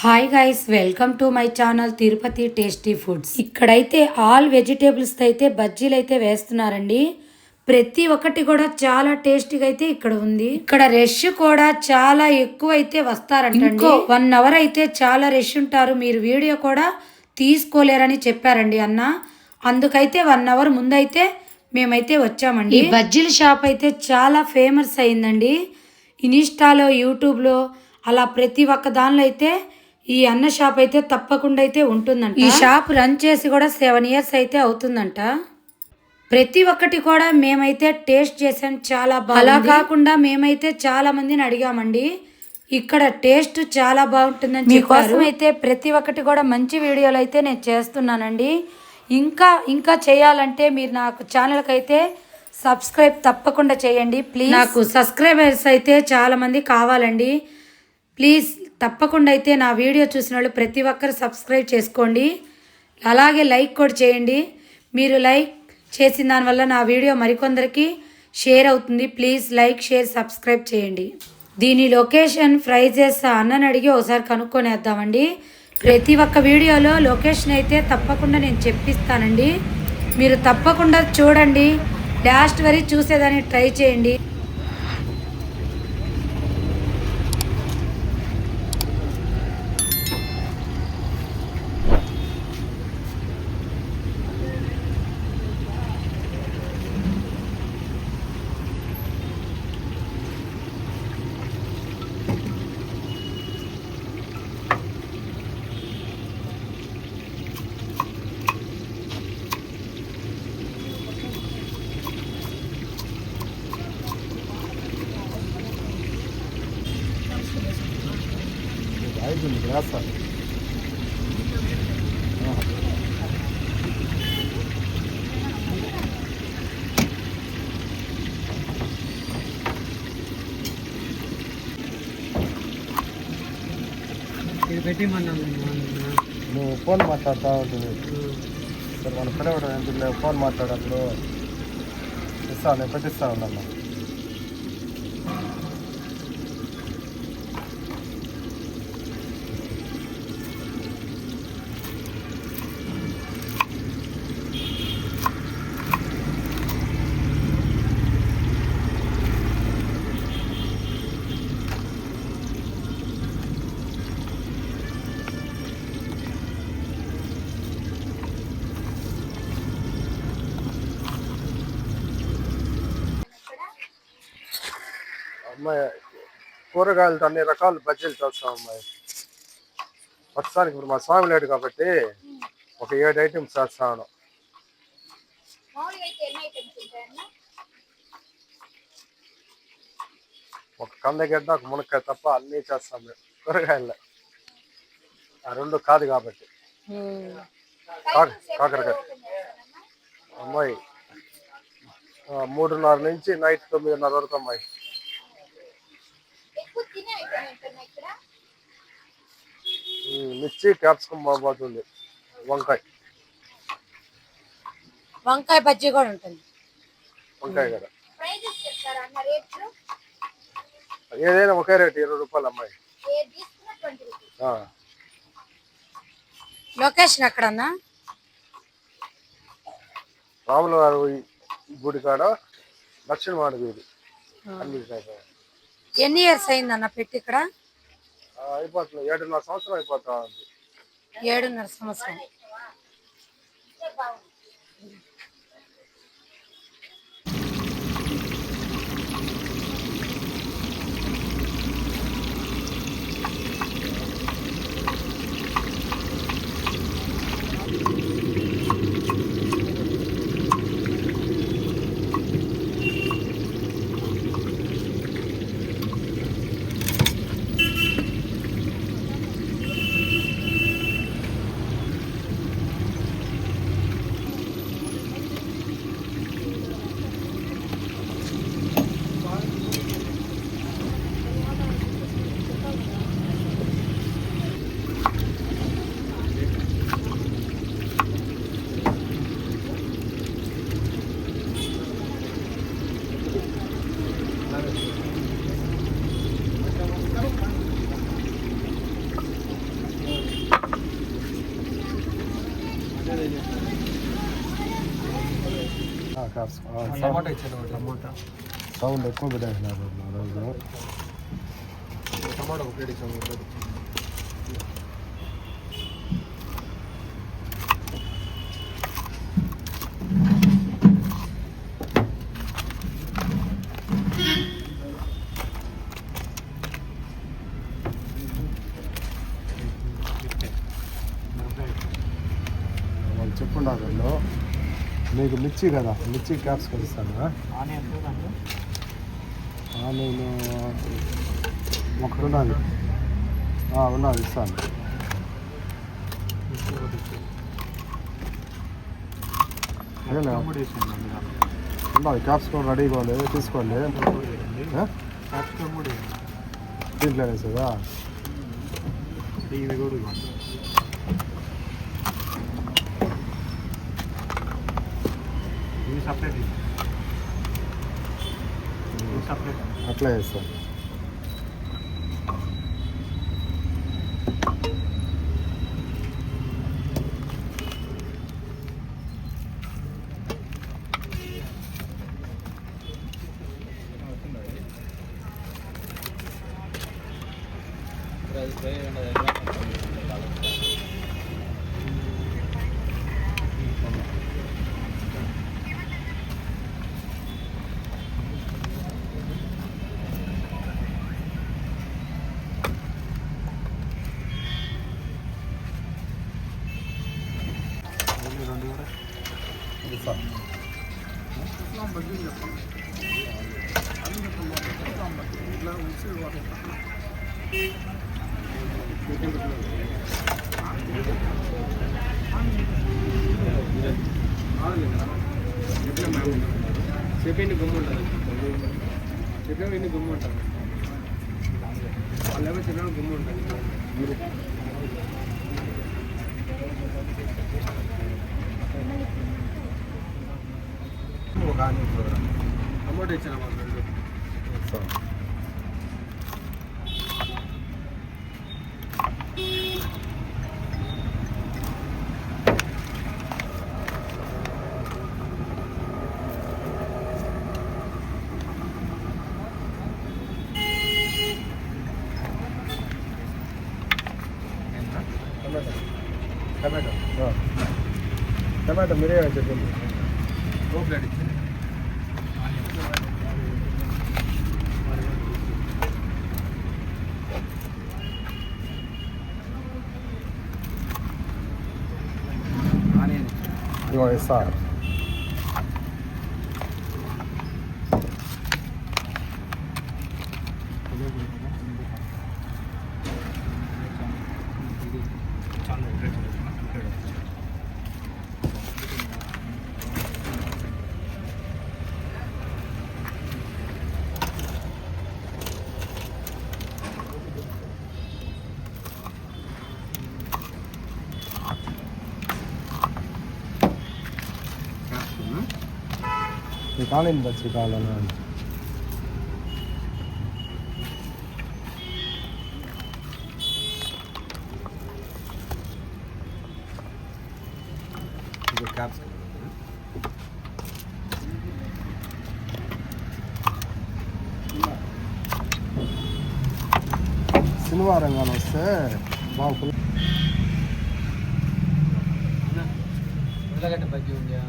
Hi guys, welcome to my channel Tirupati tasty foods. ఇక్కడైతే all vegetables అయితే బజ్జీలు అయితే వేస్తున్నారండి. ప్రతి ఒక్కటి కూడా చాలా టేస్టీగా అయితే ఇక్కడ ఉంది. ఇక్కడ రష్ కూడా చాలా ఎక్కువ అయితే వస్తారంట. 1 అవర్ అయితే చాలా రష్ ఉంటారు, మీరు వీడియో కూడా తీసుకోలేరని చెప్పారండి అన్న. అందుకైతే 1 అవర్ ముందైతే మేమైతే వచ్చామండి. ఈ బజ్జీల షాప్ అయితే చాలా ఫేమస్ అయిందండి. ఇన్స్టాలో, యూట్యూబ్లో అలా ప్రతి ఒక్క దానిలో అయితే ఈ అన్న షాప్ అయితే తప్పకుండా అయితే ఉంటుందంట. ఈ షాప్ రన్ చేసి కూడా 7 ఇయర్స్ అయితే అవుతుందంట. ప్రతి ఒక్కటి కూడా మేమైతే టేస్ట్ చేసాం, చాలా బాగా. అలా కాకుండా మేమైతే చాలా మందిని అడిగామండి, ఇక్కడ టేస్ట్ చాలా బాగుంటుందని. మీకోసం అయితే ప్రతి ఒక్కటి కూడా మంచి వీడియోలు అయితే నేను చేస్తున్నానండి. ఇంకా చేయాలంటే మీరు నాకు ఛానల్కి అయితే సబ్స్క్రైబ్ తప్పకుండా చేయండి ప్లీజ్. నాకు సబ్స్క్రైబర్స్ అయితే చాలా మంది కావాలండి. ప్లీజ్ తప్పకుండా అయితే నా వీడియో చూసిన వాళ్ళు ప్రతి ఒక్కరు సబ్స్క్రైబ్ చేసుకోండి. అలాగే లైక్ కూడా చేయండి. మీరు లైక్ చేసిన దానివల్ల నా వీడియో మరికొందరికి షేర్ అవుతుంది. ప్లీజ్ లైక్, షేర్, సబ్స్క్రైబ్ చేయండి. దీని లొకేషన్, ప్రైజెస్ అన్నని అడిగి ఒకసారి కనుక్కొనేద్దామండి. ప్రతి ఒక్క వీడియోలో లొకేషన్ అయితే తప్పకుండా నేను చెప్పిస్తానండి. మీరు తప్పకుండా చూడండి, లాస్ట్ వరకు చూసేదాన్ని ట్రై చేయండి. Graça. నువ్వు ఫోన్ మాట్లాడుతూ ఉంటుంది సార్, మన పిల్లవాడు ఎందుకు ఫోన్ మాట్లాడప్పుడు ఇస్తాను, నేను పెట్టిస్తా ఉన్నాను. అమ్మాయి కూరగాయలతో అన్ని రకాల బజ్జీలు చేస్తాం అమ్మాయి. ప్రస్తుతానికి ఇప్పుడు మా స్వామి లేడు కాబట్టి ఒక 7 ఐటమ్స్ చేస్తాను. ఒక కందగడ్డ, ఒక మునక్కాయ తప్ప అన్నీ చేస్తాం మేము కూరగాయల్లో. ఆ 2 కాదు కాబట్టి. కాకరకాయ అమ్మాయి 3:30 నుంచి నైట్ 9:30 వరకు అమ్మాయి. మిర్చి, క్యాప్సికమ్ బాగుంటుంది. వంకాయ బజ్జీ కూడా ఉంటుంది. వంకాయ కదా ఏదైనా ఒకే రేటు 20 రూపాయలు అమ్మాయి. లొకేషన్ ఎక్కడన్నా? రాముల వారి గుడి కాడ దక్షిణ మాడ వీధి. ఎన్ని ఇయర్స్ అయిందన్న పెట్టి ఇక్కడ? అయిపోతుంది, 7.5 సంవత్సరం అయిపోతా ఉంది. 7.5 సంవత్సరం. టమాటా ఇచ్చాను. టమాటా సౌండ్ ఎక్కువ పెట్టేసినారు రోజు. టమాటా ఒక ప్లేట్ ఇచ్చాము. వాళ్ళు చెప్పున్నారు మీకు మిర్చి కదా, మిర్చి క్యాప్స్ ఇస్తాను. నేను ఒకటి ఉన్నది ఇస్తాను. ఉన్నది క్యాప్సికమ్ రెడీగా ఉంది, తీసుకోండి. దీంట్లో వేసేదా? ఇది కూడా అట్లా వేస్తాను. చెప్పండి గమ్ము ఉంటుంది. చెప్పేవి గమ్ము ఉంటుంది. వాళ్ళు ఏమో చెప్పిన గమ్ము ఉంటుంది. ఒక టమాటో ఇచ్చిన టమాటో మీరే చెప్పండి. ఓ ప్లేట్ ఇచ్చింది. ఇదిగో ఇస్తారు. మీకు ఆన్లైన్ బస్సు కావాలన్నా శనివారం కానీ వస్తే బాగు. ఉల్లగడ్డ బజ్జీ ఉందా?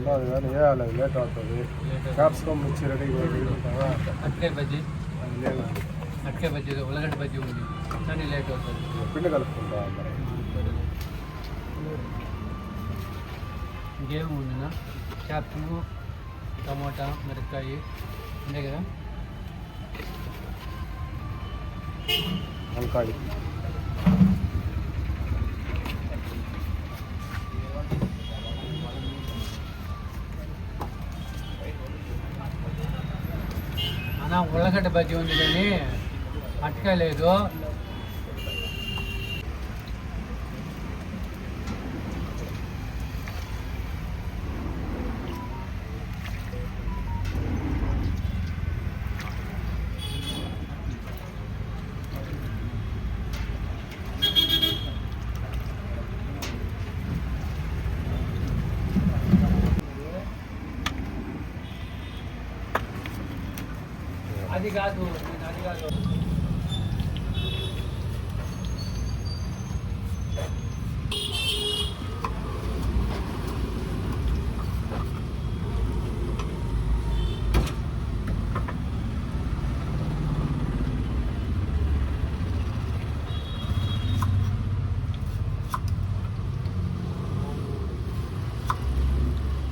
కానీ వేయాలి, లేట్ అవుతుంది. క్యాప్సికమ్ మిర్చి రెడీ అట్కాయ బజ్జీ లేదు. అట్కాయ బజ్జీ ఉల్లగడ్డ బజ్జీ ఉంది కానీ లేట్ అవుతుంది. పిండి కలుపుకుంటా. ఇంకేమి ఉందినా? క్యాప్సికము, టమాటా, మిరపకాయ ఉండే కదా. వంకాయ అన్న ఉల్లగడ్డ బజ్జీ ఉంది కానీ అట్కాయ లేదు. అది కాదు నేను అది కాదు.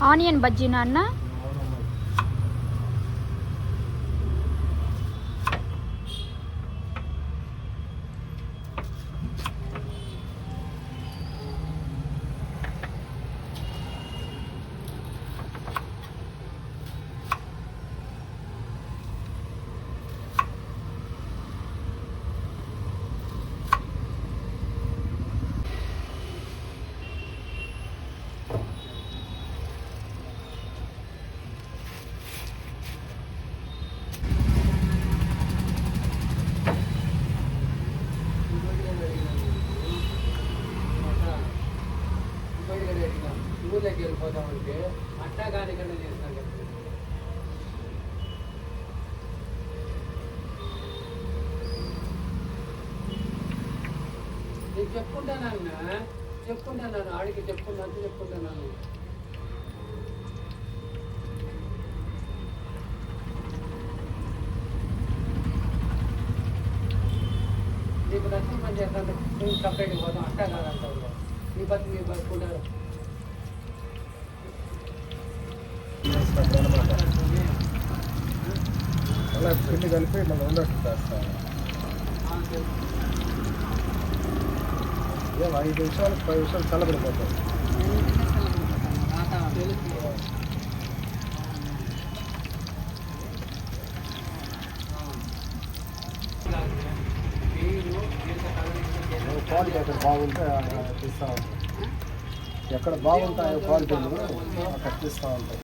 ఆనియన్ బజ్జీనా అన్న? ఊళ్ళోకి వెళ్ళిపోతామంటే అట్టా కానీ కన్నా చేస్తాను. నేను చెప్పుకుంటాను ఆడికి చెప్పుకుంటాను. నీకు నచ్చిన పని చేస్తాను, నేను సపరేట్గా పోతాం. అట్టా కాదంటావు, నీ బతి మీరు బతుకుంటారు. అలా పిండి కలిపి మళ్ళీ ఉన్నట్టు చేస్తాను. ఏం 5 నిమిషాలు 10 నిమిషాలు చల్లబడిపోతాయి. క్వాలిటీ అక్కడ బాగుంటే తీస్తా ఉంటాయి. ఎక్కడ బాగుంటాయో క్వాలిటీలు అక్కడ తీస్తూ ఉంటాయి.